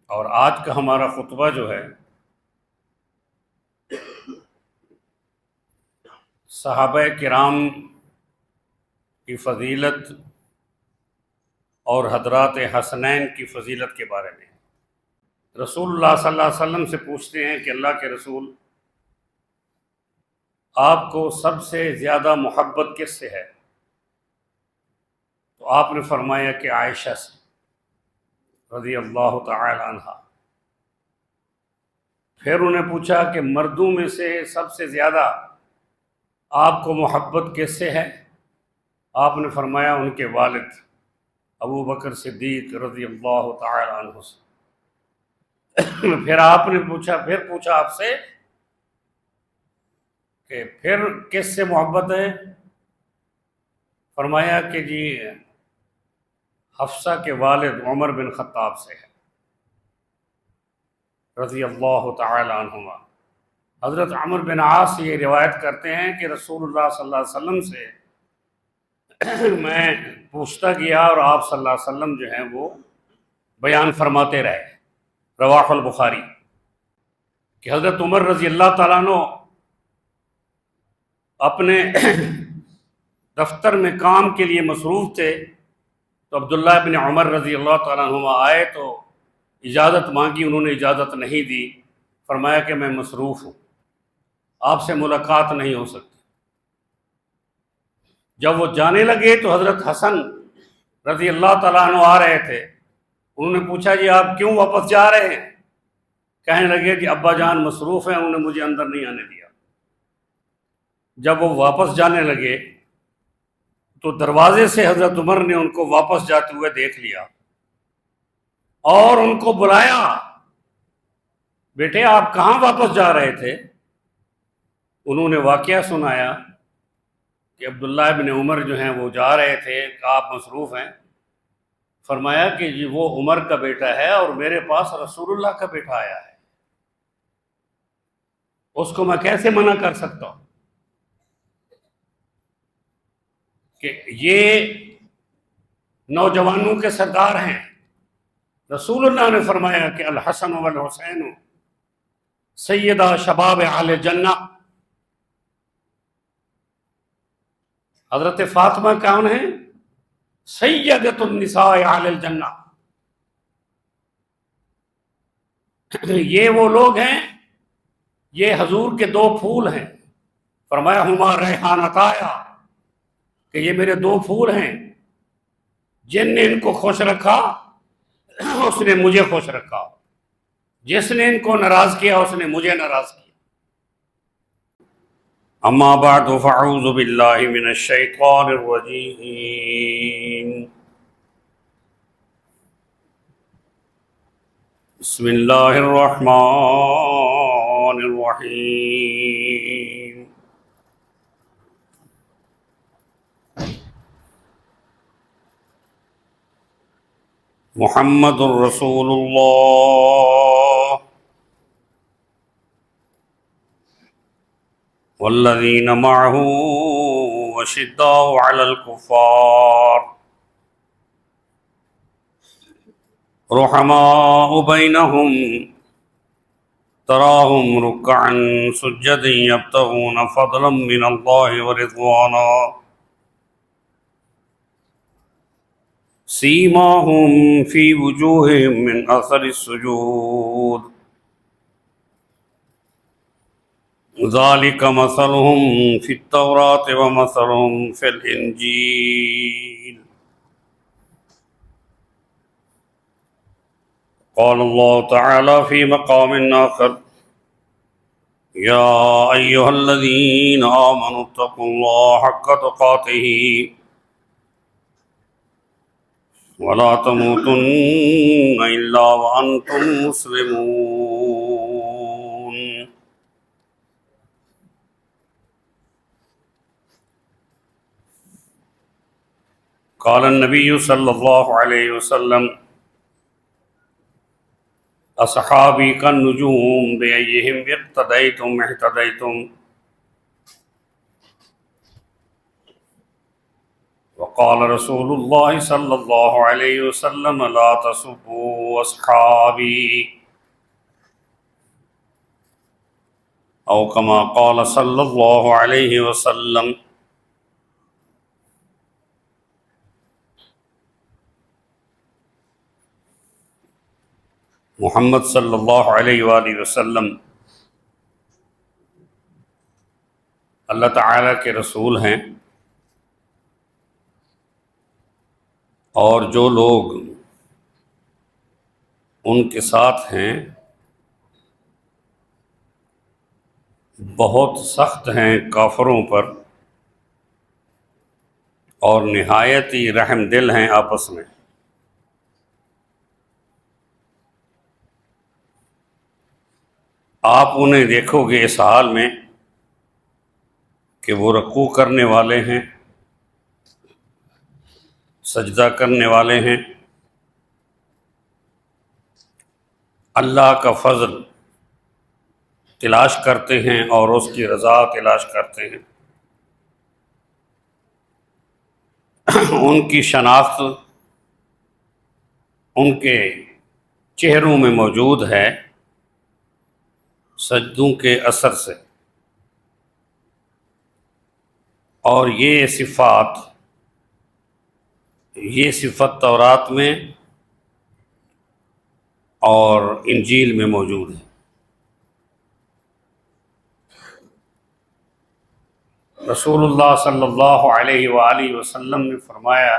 اور آج کا ہمارا خطبہ جو ہے صحابہ کرام کی فضیلت اور حضرات حسنین کی فضیلت کے بارے میں۔ رسول اللہ صلی اللہ علیہ وسلم سے پوچھتے ہیں کہ اللہ کے رسول، آپ کو سب سے زیادہ محبت کس سے ہے؟ تو آپ نے فرمایا کہ عائشہ سے رضی اللہ تعالی عنہ۔ پھر انہیں پوچھا کہ مردوں میں سے سب سے زیادہ آپ کو محبت کس سے ہے؟ آپ نے فرمایا ان کے والد ابو بکر صدیق رضی اللہ تعالی عنہ سے۔ پھر آپ نے پوچھا آپ سے کہ پھر کس سے محبت ہے؟ فرمایا کہ جی حفصہ کے والد عمر بن خطاب سے ہے رضی اللہ تعالی عنہما۔ حضرت عمر بن عاص یہ روایت کرتے ہیں کہ رسول اللہ صلی اللہ علیہ وسلم سے میں پوچھتا گیا اور آپ صلی اللہ علیہ وسلم جو ہیں وہ بیان فرماتے رہے، رواہ البخاری، کہ حضرت عمر رضی اللہ تعالیٰ عنہ اپنے دفتر میں کام کے لیے مصروف تھے، تو عبداللہ بن عمر رضی اللہ تعالیٰ عنہ آئے تو اجازت مانگی، انہوں نے اجازت نہیں دی، فرمایا کہ میں مصروف ہوں، آپ سے ملاقات نہیں ہو سکتی۔ جب وہ جانے لگے تو حضرت حسن رضی اللہ تعالیٰ عنہ آ رہے تھے، انہوں نے پوچھا جی آپ کیوں واپس جا رہے ہیں؟ کہنے لگے کہ ابا جان مصروف ہیں، انہوں نے مجھے اندر نہیں آنے دیا۔ جب وہ واپس جانے لگے تو دروازے سے حضرت عمر نے ان کو واپس جاتے ہوئے دیکھ لیا اور ان کو بلایا، بیٹے آپ کہاں واپس جا رہے تھے؟ انہوں نے واقعہ سنایا کہ عبداللہ بن عمر جو ہیں وہ جا رہے تھے، کہ آپ مصروف ہیں؟ فرمایا کہ جی وہ عمر کا بیٹا ہے اور میرے پاس رسول اللہ کا بیٹا آیا ہے، اس کو میں کیسے منع کر سکتا ہوں؟ کہ یہ نوجوانوں کے سردار ہیں۔ رسول اللہ نے فرمایا کہ الحسن والحسین سیدہ شباب اہل جنہ۔ حضرت فاطمہ کون ہیں؟ سیدۃ النساء اہل الجنہ۔ یہ وہ لوگ ہیں، یہ حضور کے دو پھول ہیں۔ فرمایا ہما ریحانتایا، کہ یہ میرے دو پھول ہیں، جن نے ان کو خوش رکھا اس نے مجھے خوش رکھا، جس نے ان کو ناراض کیا اس نے مجھے ناراض کیا۔ اما بعد فاعوذ باللہ من الشیطان الرجیم، بسم اللہ الرحمن الرحیم۔ محمد الرسول اللہ والذین معه اشداء علی الکفار رحماء بینہم تراہم رکعا سجدا یبتغون فضلا من اللہ ورضوانا سیماہم فی وجوہہم من اثر السجود ذالک مثلہم فی التوراۃ ومثلہم فی الانجیل۔ قال اللہ تعالی فی مقام آخر یا ایہا الذین آمنوا اتقوا اللہ حق تقاتہ ولا تموتن الا وانتم مسلمون۔ قال النبی صلی اللہ علیہ وسلم اصحابی کالنجوم بأیہم اقتدیتم اہتدیتم۔ وقال رسول الله صلى الله عليه وسلم لا تسبوا أصحابي أو كما قال صلى الله عليه وسلم۔ محمد صلی اللہ علیہ وآلہ وسلم اللہ تعالیٰ کے رسول ہیں، اور جو لوگ ان کے ساتھ ہیں بہت سخت ہیں کافروں پر، اور نہایت ہی رحم دل ہیں آپس میں۔ آپ انہیں دیکھو گے اس حال میں کہ وہ رکوع کرنے والے ہیں، سجدہ کرنے والے ہیں، اللہ کا فضل تلاش کرتے ہیں اور اس کی رضا تلاش کرتے ہیں۔ ان کی شناخت ان کے چہروں میں موجود ہے سجدوں کے اثر سے، اور یہ صفت تورات میں اور انجیل میں موجود ہے۔ رسول اللہ صلی اللہ علیہ وآلہ وسلم نے فرمایا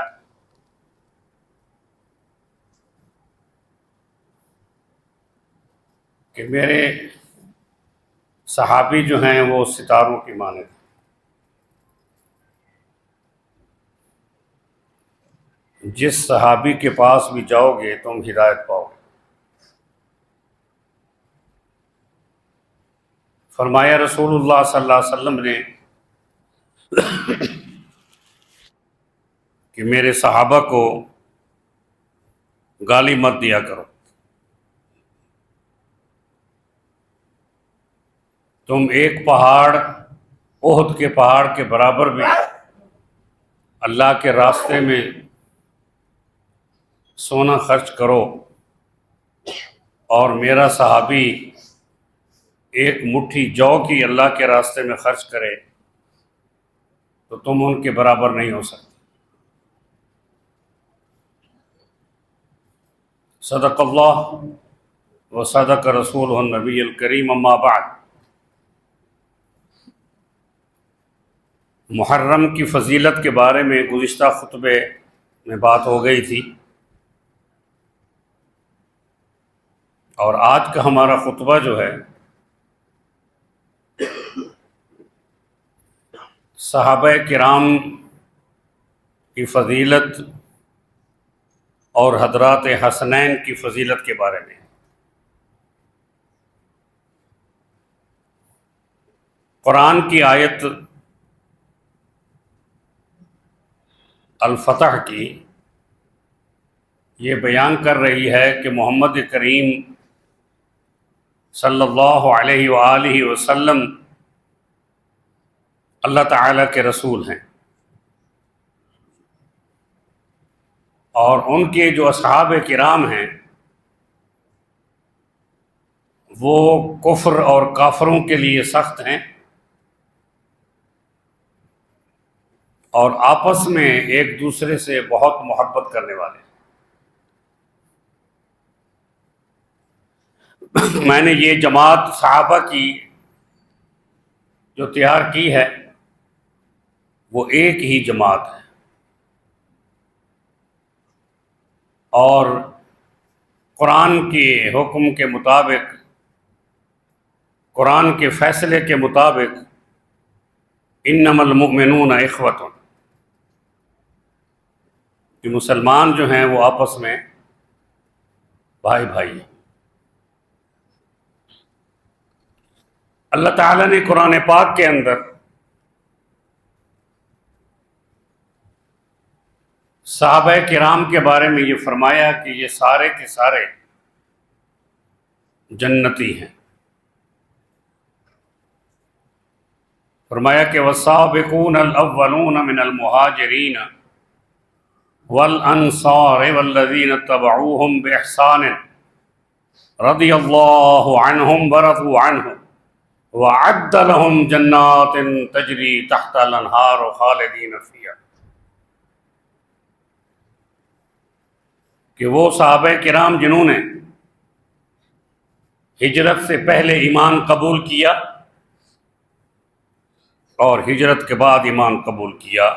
کہ میرے صحابی جو ہیں وہ ستاروں کی مانند ہیں، جس صحابی کے پاس بھی جاؤ گے تم ہدایت پاؤ گے۔ فرمایا رسول اللہ صلی اللہ علیہ وسلم نے کہ میرے صحابہ کو گالی مت دیا کرو، تم ایک پہاڑ احد کے پہاڑ کے برابر بھی اللہ کے راستے میں سونا خرچ کرو، اور میرا صحابی ایک مٹھی جو کی اللہ کے راستے میں خرچ کرے تو تم ان کے برابر نہیں ہو سکتے۔ صدق اللہ و صدق رسولہ النبی الکریم، اما بعد۔ محرم کی فضیلت کے بارے میں گزشتہ خطبے میں بات ہو گئی تھی، اور آج کا ہمارا خطبہ جو ہے صحابہ کرام کی فضیلت اور حضرات حسنین کی فضیلت کے بارے میں۔ قرآن کی آیت الفتح کی یہ بیان کر رہی ہے کہ محمد کریم صلی اللہ علیہ وآلہ وسلم اللہ تعالیٰ کے رسول ہیں، اور ان کے جو اصحاب کرام ہیں وہ کفر اور کافروں کے لیے سخت ہیں، اور آپس میں ایک دوسرے سے بہت محبت کرنے والے ہیں۔ میں نے یہ جماعت صحابہ کی جو تیار کی ہے وہ ایک ہی جماعت ہے، اور قرآن کے حکم کے مطابق، قرآن کے فیصلے کے مطابق انما المؤمنون اخوۃ، کہ مسلمان جو ہیں وہ آپس میں بھائی بھائی ہیں۔ اللہ تعالیٰ نے قرآن پاک کے اندر صحابہ کرام کے بارے میں یہ فرمایا کہ یہ سارے کے سارے جنتی ہیں۔ فرمایا کہ والسابقون الاولون من المہاجرین والانصار والذین اتبعوہم باحسان رضی اللہ عنہم ورضوا عنہ وعد لهم جنات تجری تحت الانہار خالدین فیہا، کہ وہ صحابہ کرام جنہوں نے ہجرت سے پہلے ایمان قبول کیا اور ہجرت کے بعد ایمان قبول کیا،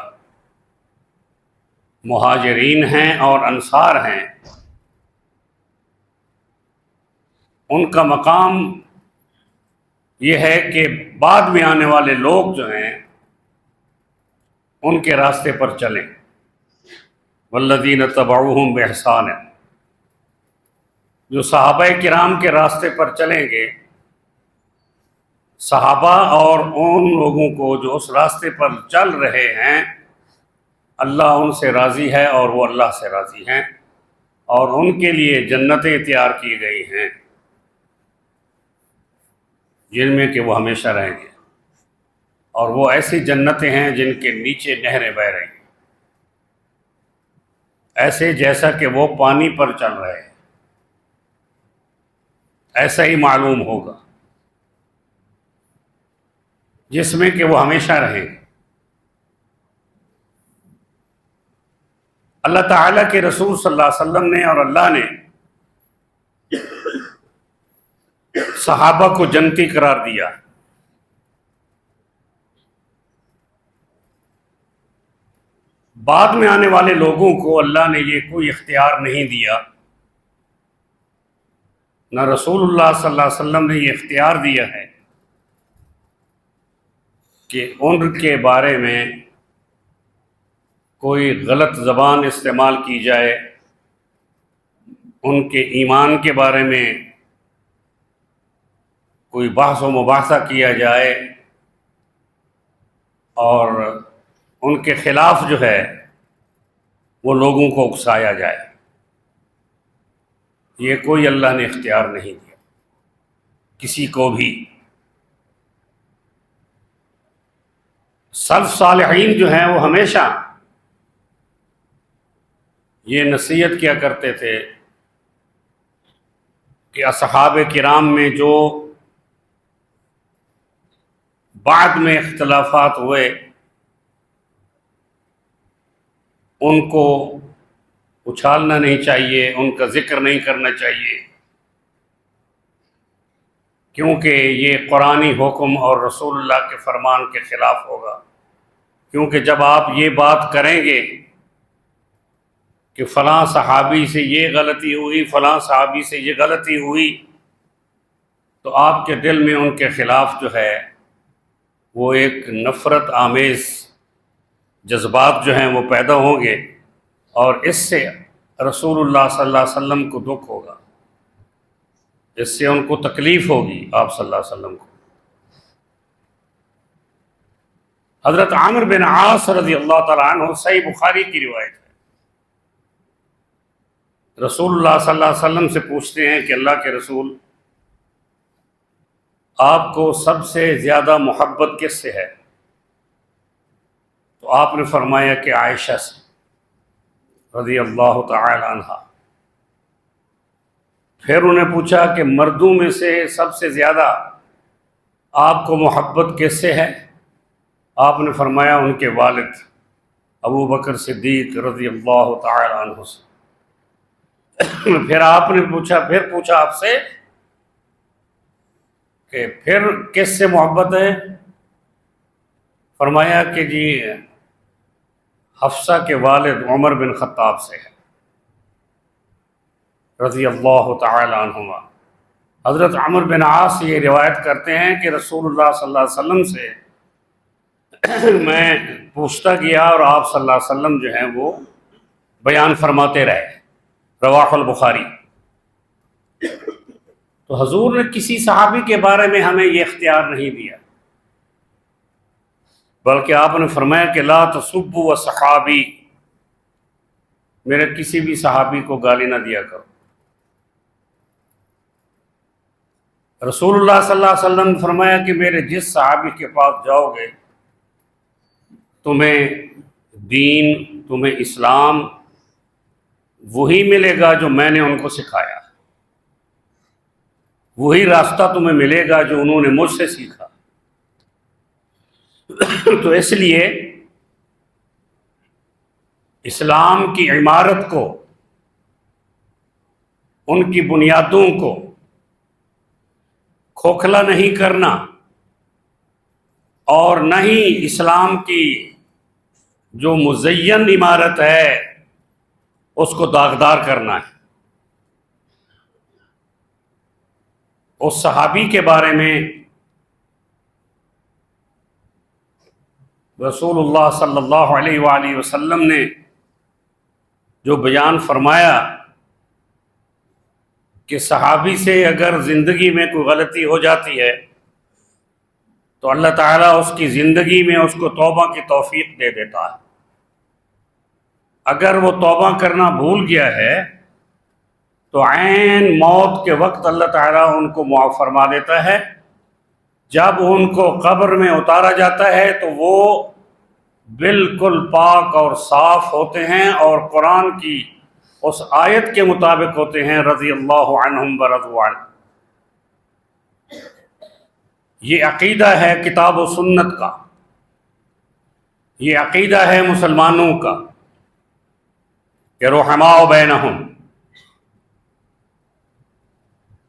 مہاجرین ہیں اور انصار ہیں، ان کا مقام یہ ہے کہ بعد میں آنے والے لوگ جو ہیں ان کے راستے پر چلیں۔ والذین تبعوہم باحسان، جو صحابہ کرام کے راستے پر چلیں گے، صحابہ اور ان لوگوں کو جو اس راستے پر چل رہے ہیں، اللہ ان سے راضی ہے اور وہ اللہ سے راضی ہیں، اور ان کے لیے جنتیں تیار کی گئی ہیں جن میں کہ وہ ہمیشہ رہیں گے، اور وہ ایسی جنتیں ہیں جن کے نیچے نہریں بہہ رہی ہیں، ایسے جیسا کہ وہ پانی پر چل رہے ہیں، ایسا ہی معلوم ہوگا جس میں کہ وہ ہمیشہ رہیں گے۔ اللہ تعالیٰ کے رسول صلی اللہ علیہ وسلم نے اور اللہ نے صحابہ کو جنتی قرار دیا، بعد میں آنے والے لوگوں کو اللہ نے یہ کوئی اختیار نہیں دیا، نہ رسول اللہ صلی اللہ علیہ وسلم نے یہ اختیار دیا ہے کہ ان کے بارے میں کوئی غلط زبان استعمال کی جائے، ان کے ایمان کے بارے میں کوئی بحث و مباحثہ کیا جائے اور ان کے خلاف جو ہے وہ لوگوں کو اکسایا جائے، یہ کوئی اللہ نے اختیار نہیں دیا کسی کو بھی۔ سلف صالحین جو ہیں وہ ہمیشہ یہ نصیحت کیا کرتے تھے کہ اصحاب کرام میں جو بعد میں اختلافات ہوئے ان کو اچھالنا نہیں چاہیے، ان کا ذکر نہیں کرنا چاہیے، کیونکہ یہ قرآنی حکم اور رسول اللہ کے فرمان کے خلاف ہوگا۔ کیونکہ جب آپ یہ بات کریں گے کہ فلاں صحابی سے یہ غلطی ہوئی، فلاں صحابی سے یہ غلطی ہوئی، تو آپ کے دل میں ان کے خلاف جو ہے وہ ایک نفرت آمیز جذبات جو ہیں وہ پیدا ہوں گے، اور اس سے رسول اللہ صلی اللہ علیہ وسلم کو دکھ ہوگا، اس سے ان کو تکلیف ہوگی آپ صلی اللہ علیہ وسلم کو۔ حضرت عامر بن عاص رضی اللہ تعالیٰ عنہ، صحیح بخاری کی روایت ہے، رسول اللہ صلی اللہ علیہ وسلم سے پوچھتے ہیں کہ اللہ کے رسول، آپ کو سب سے زیادہ محبت کس سے ہے؟ تو آپ نے فرمایا کہ عائشہ سے رضی اللہ تعالی عنہا۔ پھر انہیں پوچھا کہ مردوں میں سے سب سے زیادہ آپ کو محبت کس سے ہے؟ آپ نے فرمایا ان کے والد ابو بکر صدیق رضی اللہ تعالی عنہ سے۔ پھر آپ نے پوچھا آپ سے کہ پھر کس سے محبت ہے؟ فرمایا کہ جی حفصہ کے والد عمر بن خطاب سے ہے رضی اللہ تعالی عنہما۔ حضرت عمر بن عاص یہ روایت کرتے ہیں کہ رسول اللہ صلی اللہ علیہ وسلم سے میں پوچھتا گیا اور آپ صلی اللہ علیہ وسلم جو ہیں وہ بیان فرماتے رہے، رواہ البخاری۔ تو حضور نے کسی صحابی کے بارے میں ہمیں یہ اختیار نہیں دیا، بلکہ آپ نے فرمایا کہ لا تسبوا اصحابی، میرے کسی بھی صحابی کو گالی نہ دیا کرو۔ رسول اللہ صلی اللہ علیہ وسلم نے فرمایا کہ میرے جس صحابی کے پاس جاؤ گے تمہیں دین، تمہیں اسلام وہی ملے گا جو میں نے ان کو سکھایا، وہی راستہ تمہیں ملے گا جو انہوں نے مجھ سے سیکھا۔ تو اس لیے اسلام کی عمارت کو، ان کی بنیادوں کو کھوکھلا نہیں کرنا، اور نہ ہی اسلام کی جو مزین عمارت ہے اس کو داغدار کرنا ہے۔ اس صحابی کے بارے میں رسول اللہ صلی اللہ علیہ وآلہ وسلم نے جو بیان فرمایا کہ صحابی سے اگر زندگی میں کوئی غلطی ہو جاتی ہے تو اللہ تعالیٰ اس کی زندگی میں اس کو توبہ کی توفیق دے دیتا ہے۔ اگر وہ توبہ کرنا بھول گیا ہے تو عین موت کے وقت اللہ تعالیٰ ان کو معاف فرما دیتا ہے۔ جب ان کو قبر میں اتارا جاتا ہے تو وہ بالکل پاک اور صاف ہوتے ہیں، اور قرآن کی اس آیت کے مطابق ہوتے ہیں، رضی اللہ عنہم ورضوا عنہ۔ یہ عقیدہ ہے کتاب و سنت کا، یہ عقیدہ ہے مسلمانوں کا کہ رحماء بینہم۔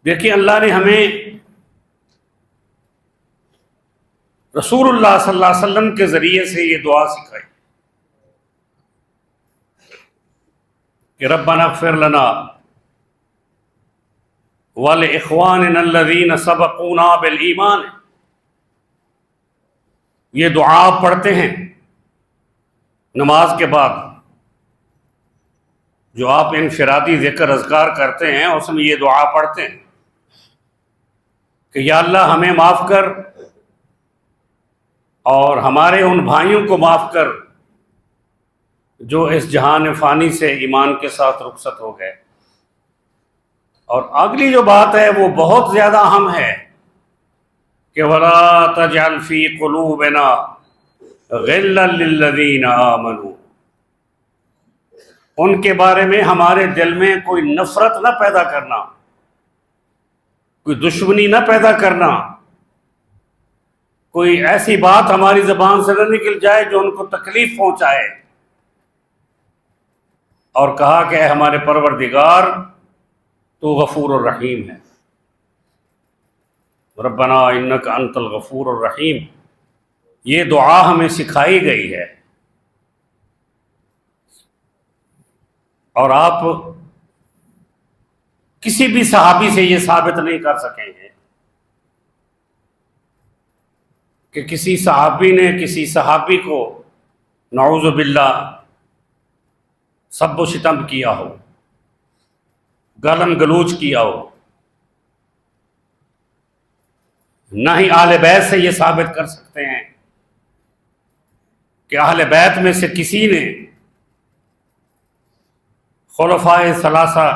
دیکھیں، اللہ نے ہمیں رسول اللہ صلی اللہ علیہ وسلم کے ذریعے سے یہ دعا سکھائی کہ ربنا اغفر لنا ولإخواننا الذین سبقونا بالایمان۔ یہ دعا آپ پڑھتے ہیں نماز کے بعد، جو آپ انفرادی ذکر اذکار کرتے ہیں اس میں یہ دعا پڑھتے ہیں کہ یا اللہ ہمیں معاف کر اور ہمارے ان بھائیوں کو معاف کر جو اس جہان فانی سے ایمان کے ساتھ رخصت ہو گئے۔ اور اگلی جو بات ہے وہ بہت زیادہ اہم ہے کہ وَلَا تَجْعَلْ فِي قُلُوبِنَا غِلًّا لِّلَّذِينَ آمَنُوا۔ ان کے بارے میں ہمارے دل میں کوئی نفرت نہ پیدا کرنا، کوئی دشمنی نہ پیدا کرنا، کوئی ایسی بات ہماری زبان سے نہ نکل جائے جو ان کو تکلیف پہنچائے۔ اور کہا کہ اے ہمارے پروردگار تو غفور الرحیم ہے، ربنا انک انت الغفور الرحیم۔ یہ دعا ہمیں سکھائی گئی ہے، اور آپ کسی بھی صحابی سے یہ ثابت نہیں کر سکیں گے کہ کسی صحابی نے کسی صحابی کو نعوذ باللہ سب و شتم کیا ہو، گالن گلوچ کیا ہو۔ نہ ہی اہل بیت سے یہ ثابت کر سکتے ہیں کہ اہل بیت میں سے کسی نے خلفائے ثلاثہ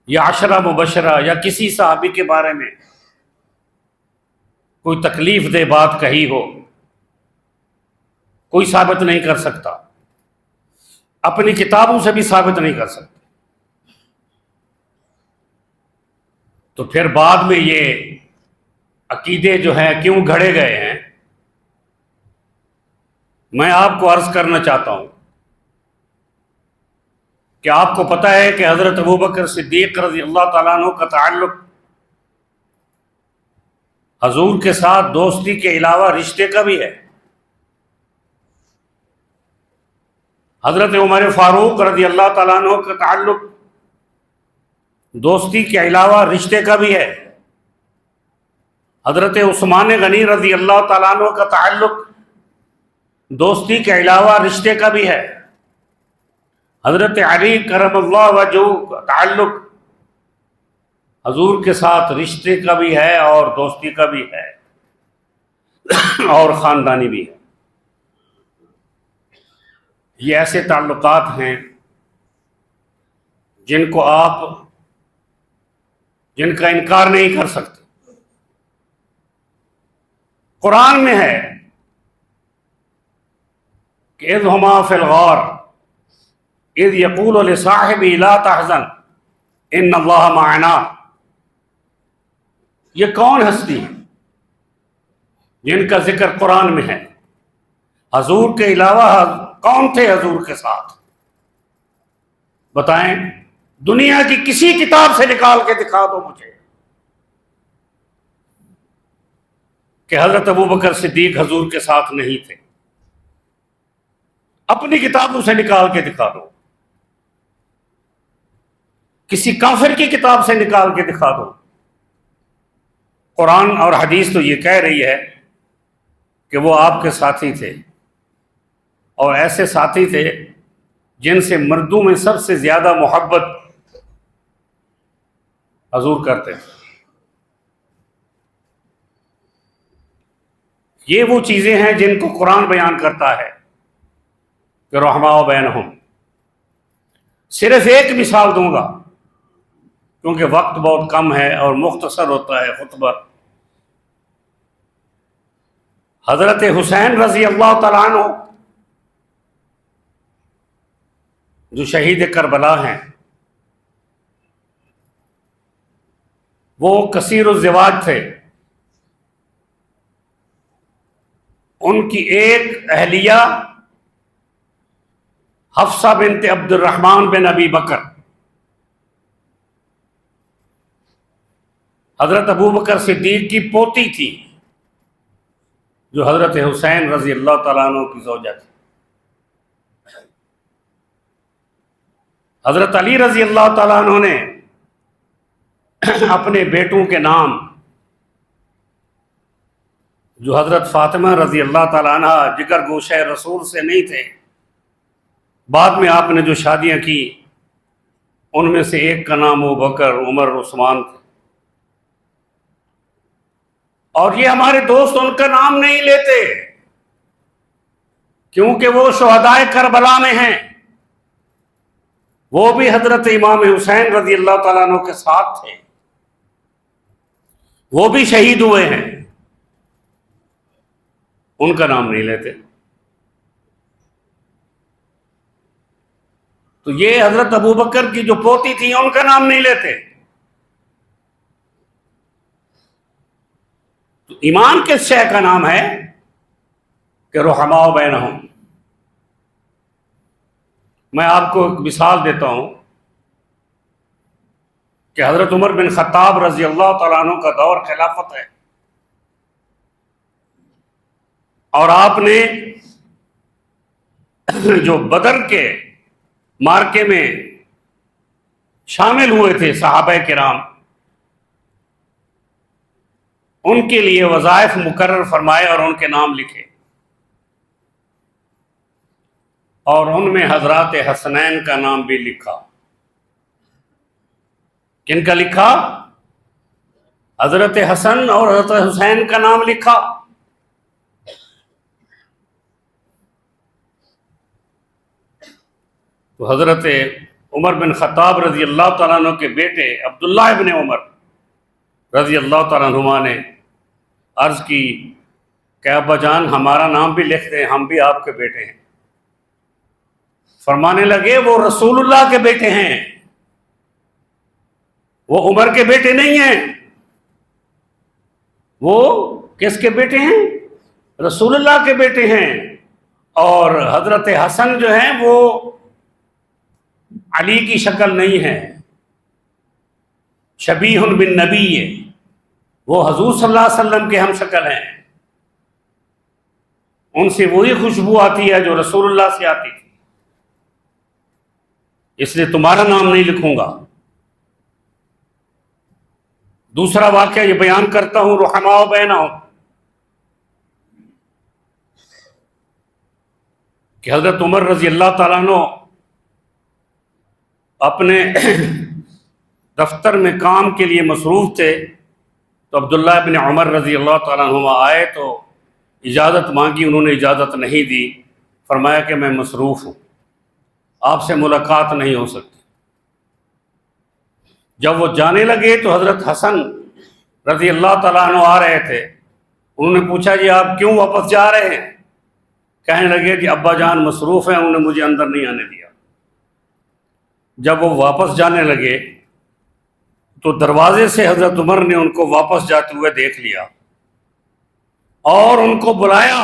یا عشرہ مبشرہ یا کسی صحابی کے بارے میں کوئی تکلیف دہ بات کہی ہو، کوئی ثابت نہیں کر سکتا، اپنی کتابوں سے بھی ثابت نہیں کر سکتا۔ تو پھر بعد میں یہ عقیدے جو ہیں کیوں گھڑے گئے ہیں؟ میں آپ کو عرض کرنا چاہتا ہوں کہ آپ کو پتہ ہے کہ حضرت ابوبکر صدیق رضی اللہ تعالیٰ عنہ کا تعلق حضور کے ساتھ دوستی کے علاوہ رشتے کا بھی ہے۔ حضرت عمر فاروق رضی اللہ تعالیٰ عنہ کا تعلق دوستی کے علاوہ رشتے کا بھی ہے۔ حضرت عثمان غنی رضی اللہ تعالیٰ عنہ کا تعلق دوستی کے علاوہ رشتے کا بھی ہے۔ حضرت علی کرم اللہ وجہہ کا تعلق حضور کے ساتھ رشتے کا بھی ہے اور دوستی کا بھی ہے اور خاندانی بھی ہے۔ یہ ایسے تعلقات ہیں جن کا انکار نہیں کر سکتے۔ قرآن میں ہے کہ اذ ہما فی الغار، اذ یقول لصاحبہ لا تحزن ان اللہ معنا. یہ کون ہستی ہے جن کا ذکر قرآن میں ہے؟ حضور کے علاوہ کون تھے حضور کے ساتھ؟ بتائیں، دنیا کی کسی کتاب سے نکال کے دکھا دو مجھے کہ حضرت ابوبکر صدیق حضور کے ساتھ نہیں تھے. اپنی کتابوں سے نکال کے دکھا دو، کسی کافر کی کتاب سے نکال کے دکھا دو. قرآن اور حدیث تو یہ کہہ رہی ہے کہ وہ آپ کے ساتھی تھے، اور ایسے ساتھی تھے جن سے مردوں میں سب سے زیادہ محبت حضور کرتے تھے. یہ وہ چیزیں ہیں جن کو قرآن بیان کرتا ہے کہ رحماء بینہم. صرف ایک مثال دوں گا کیونکہ وقت بہت کم ہے اور مختصر ہوتا ہے خطبہ. حضرت حسین رضی اللہ تعالیٰ عنہ جو شہید کربلا ہیں، وہ کثیر الزواج تھے. ان کی ایک اہلیہ حفصہ بنت عبد الرحمن بن ابی بکر حضرت ابوبکر صدیق کی پوتی تھی، جو حضرت حسین رضی اللہ تعالیٰ عنہ کی زوجہ تھی. حضرت علی رضی اللہ تعالیٰ عنہ نے اپنے بیٹوں کے نام، جو حضرت فاطمہ رضی اللہ تعالیٰ عنہ جگر گوشہ رسول سے نہیں تھے، بعد میں آپ نے جو شادیاں کی ان میں سے ایک کا نام ابوبکر، عمر، عثمان تھے. اور یہ ہمارے دوست ان کا نام نہیں لیتے کیونکہ وہ شہدائے کربلا میں ہیں. وہ بھی حضرت امام حسین رضی اللہ تعالیٰ عنہ کے ساتھ تھے، وہ بھی شہید ہوئے ہیں، ان کا نام نہیں لیتے. تو یہ حضرت ابوبکر کی جو پوتی تھی ان کا نام نہیں لیتے. تو ایمان کس شے کا نام ہے کہ رحماء بینہم. میں آپ کو ایک مثال دیتا ہوں کہ حضرت عمر بن خطاب رضی اللہ تعالیٰ عنہ کا دور خلافت ہے، اور آپ نے جو بدر کے مارکے میں شامل ہوئے تھے صحابہ کرام، ان کے لیے وظائف مقرر فرمائے اور ان کے نام لکھے. اور ان میں حضرات حسنین کا نام بھی لکھا. کن کا لکھا؟ حضرت حسن اور حضرت حسین کا نام لکھا. تو حضرت عمر بن خطاب رضی اللہ تعالیٰ عنہ کے بیٹے عبداللہ ابن عمر رضی اللہ تعالیٰ عنہما نے عرض کی کہ ابا جان ہمارا نام بھی لکھ دیں، ہم بھی آپ کے بیٹے ہیں. فرمانے لگے وہ رسول اللہ کے بیٹے ہیں، وہ عمر کے بیٹے نہیں ہیں. وہ کس کے بیٹے ہیں؟ رسول اللہ کے بیٹے ہیں. اور حضرت حسن جو ہیں وہ علی کی شکل نہیں ہے، شبیہ بالنبی ہے، وہ حضور صلی اللہ علیہ وسلم کے ہم شکل ہیں. ان سے وہی خوشبو آتی ہے جو رسول اللہ سے آتی تھی، اس لیے تمہارا نام نہیں لکھوں گا. دوسرا واقعہ یہ بیان کرتا ہوں رحماء بینہم، کہ حضرت عمر رضی اللہ تعالیٰ عنہ اپنے دفتر میں کام کے لیے مصروف تھے. تو عبداللہ ابن عمر رضی اللہ تعالیٰ عنہ آئے تو اجازت مانگی، انہوں نے اجازت نہیں دی. فرمایا کہ میں مصروف ہوں، آپ سے ملاقات نہیں ہو سکتی. جب وہ جانے لگے تو حضرت حسن رضی اللہ تعالیٰ عنہ آ رہے تھے. انہوں نے پوچھا جی آپ کیوں واپس جا رہے ہیں؟ کہنے لگے جی ابا جان مصروف ہیں، انہوں نے مجھے اندر نہیں آنے دیا. جب وہ واپس جانے لگے تو دروازے سے حضرت عمر نے ان کو واپس جاتے ہوئے دیکھ لیا اور ان کو بلایا،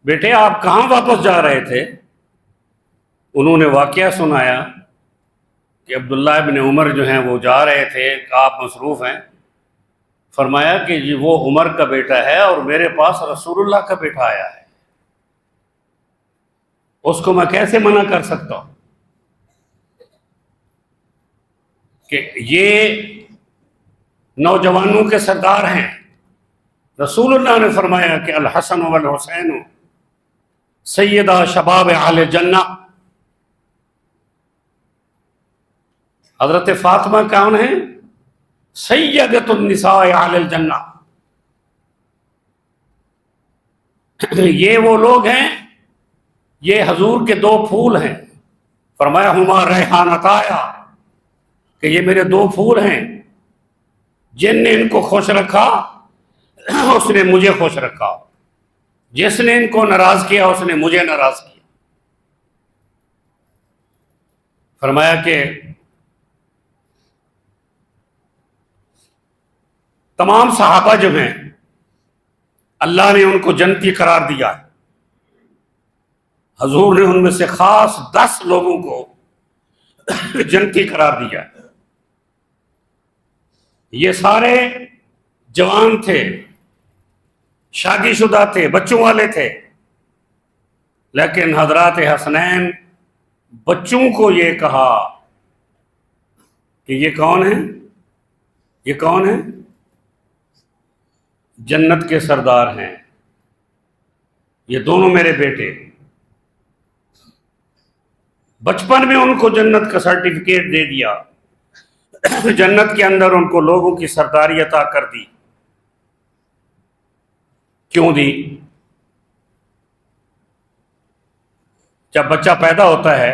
بیٹے آپ کہاں واپس جا رہے تھے؟ انہوں نے واقعہ سنایا کہ عبداللہ ابن عمر جو ہیں وہ جا رہے تھے، آپ مصروف ہیں۔ فرمایا کہ جی وہ عمر کا بیٹا ہے اور میرے پاس رسول اللہ کا بیٹا آیا ہے، اس کو میں کیسے منع کر سکتا ہوں؟ کہ یہ نوجوانوں کے سردار ہیں۔ رسول اللہ نے فرمایا کہ الحسن والحسین سیدہ شباب اہل جنہ۔ حضرت فاطمہ کون ہیں؟ سیدۃ النساء اہل الجنہ۔ یہ وہ لوگ ہیں، یہ حضور کے دو پھول ہیں۔ فرمایا ہما ریحانتایا، کہ یہ میرے دو پھول ہیں، جن نے ان کو خوش رکھا اس نے مجھے خوش رکھا، جس نے ان کو ناراض کیا اس نے مجھے ناراض کیا۔ فرمایا کہ تمام صحابہ جو ہیں اللہ نے ان کو جنتی قرار دیا ہے۔ حضور نے ان میں سے خاص 10 لوگوں کو جنتی قرار دیا ہے۔ یہ سارے جوان تھے، شادی شدہ تھے، بچوں والے تھے، لیکن حضرات حسنین بچوں کو یہ کہا کہ یہ کون ہیں؟ یہ کون ہیں؟ جنت کے سردار ہیں، یہ دونوں میرے بیٹے۔ بچپن میں ان کو جنت کا سرٹیفکیٹ دے دیا، جنت کے اندر ان کو لوگوں کی سرداری عطا کر دی۔ کیوں دی؟ جب بچہ پیدا ہوتا ہے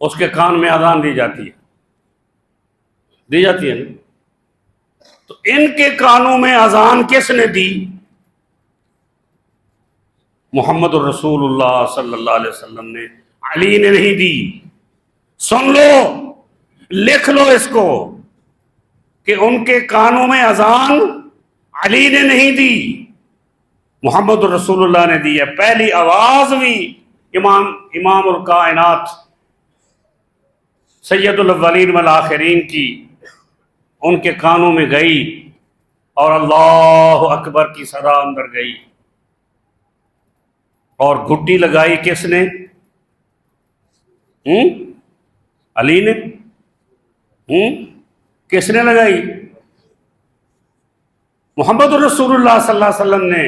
اس کے کان میں اذان دی جاتی ہے، دی جاتی ہے نا؟ تو ان کے کانوں میں اذان کس نے دی؟ محمد الرسول اللہ صلی اللہ علیہ وسلم نے، علی نے نہیں دی۔ سن لو، لکھ لو اس کو کہ ان کے کانوں میں اذان علی نے نہیں دی، محمد الرسول اللہ نے دی ہے۔ پہلی آواز بھی امام الکائنات سید الاولین والآخرین کی ان کے کانوں میں گئی اور اللہ اکبر کی صدا اندر گئی، اور گھٹی لگائی کس نے؟ علی نے۔ کس نے لگائی؟ محمد الرسول اللہ صلی اللہ علیہ وسلم نے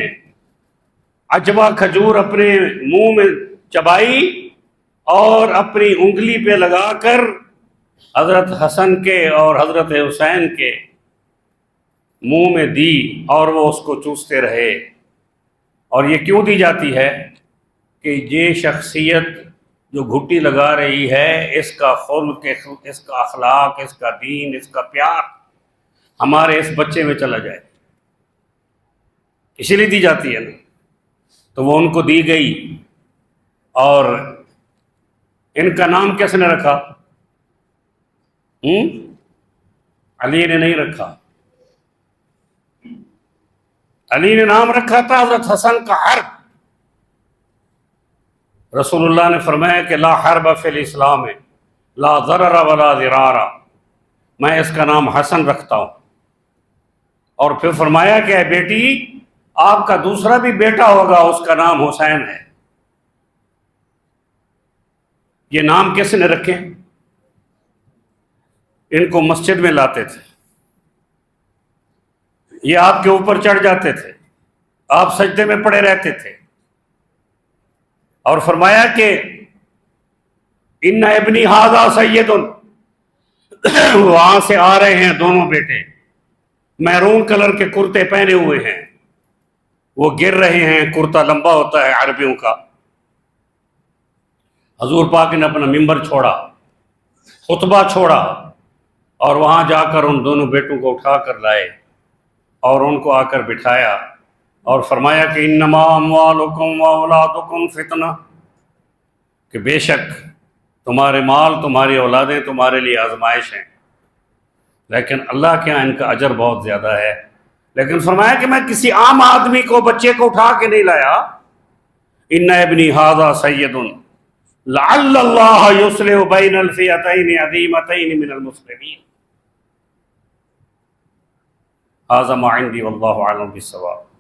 عجبہ کھجور اپنے منہ میں چبائی اور اپنی انگلی پہ لگا کر حضرت حسن کے اور حضرت حسین کے منہ میں دی، اور وہ اس کو چوستے رہے۔ اور یہ کیوں دی جاتی ہے؟ کہ یہ شخصیت جو گھٹی لگا رہی ہے، اس کا خلق، اس کا اخلاق، اس کا دین، اس کا پیار ہمارے اس بچے میں چلا جائے، اسی لیے دی جاتی ہے نا۔ تو وہ ان کو دی گئی، اور ان کا نام کس نے رکھا؟ علی نے نہیں رکھا۔ علی نے نام رکھا تھا حضرت حسن کا حرب۔ رسول اللہ نے فرمایا کہ لا حرب فی الاسلام لا ضرر ولا ضرار، میں اس کا نام حسن رکھتا ہوں۔ اور پھر فرمایا کہ اے بیٹی، آپ کا دوسرا بھی بیٹا ہوگا، اس کا نام حسین ہے۔ یہ نام کس نے رکھے؟ ان کو مسجد میں لاتے تھے، یہ آپ کے اوپر چڑھ جاتے تھے، آپ سجدے میں پڑے رہتے تھے، اور فرمایا کہ ان ابنی ھذا سید، وہاں سے آ رہے ہیں دونوں بیٹے، میرون کلر کے کرتے پہنے ہوئے ہیں، وہ گر رہے ہیں، کرتا لمبا ہوتا ہے عربیوں کا۔ حضور پاک نے اپنا ممبر چھوڑا، خطبہ چھوڑا، اور وہاں جا کر ان دونوں بیٹوں کو اٹھا کر لائے اور ان کو آ کر بٹھایا، اور فرمایا کہ انما اموالکم واولادکم فتنہ، کہ بے شک تمہارے مال تمہاری اولادیں تمہارے لیے آزمائش ہیں، لیکن اللہ کے ہاں ان کا اجر بہت زیادہ ہے۔ لیکن فرمایا کہ میں کسی عام آدمی کو، بچے کو اٹھا کے نہیں لایا۔ ان ابنی ھذا سید لعل اللہ یصلح بین الفئتین عظیمتین من المسلمین۔ ھذا ما عندی واللہ اعلم بالصواب۔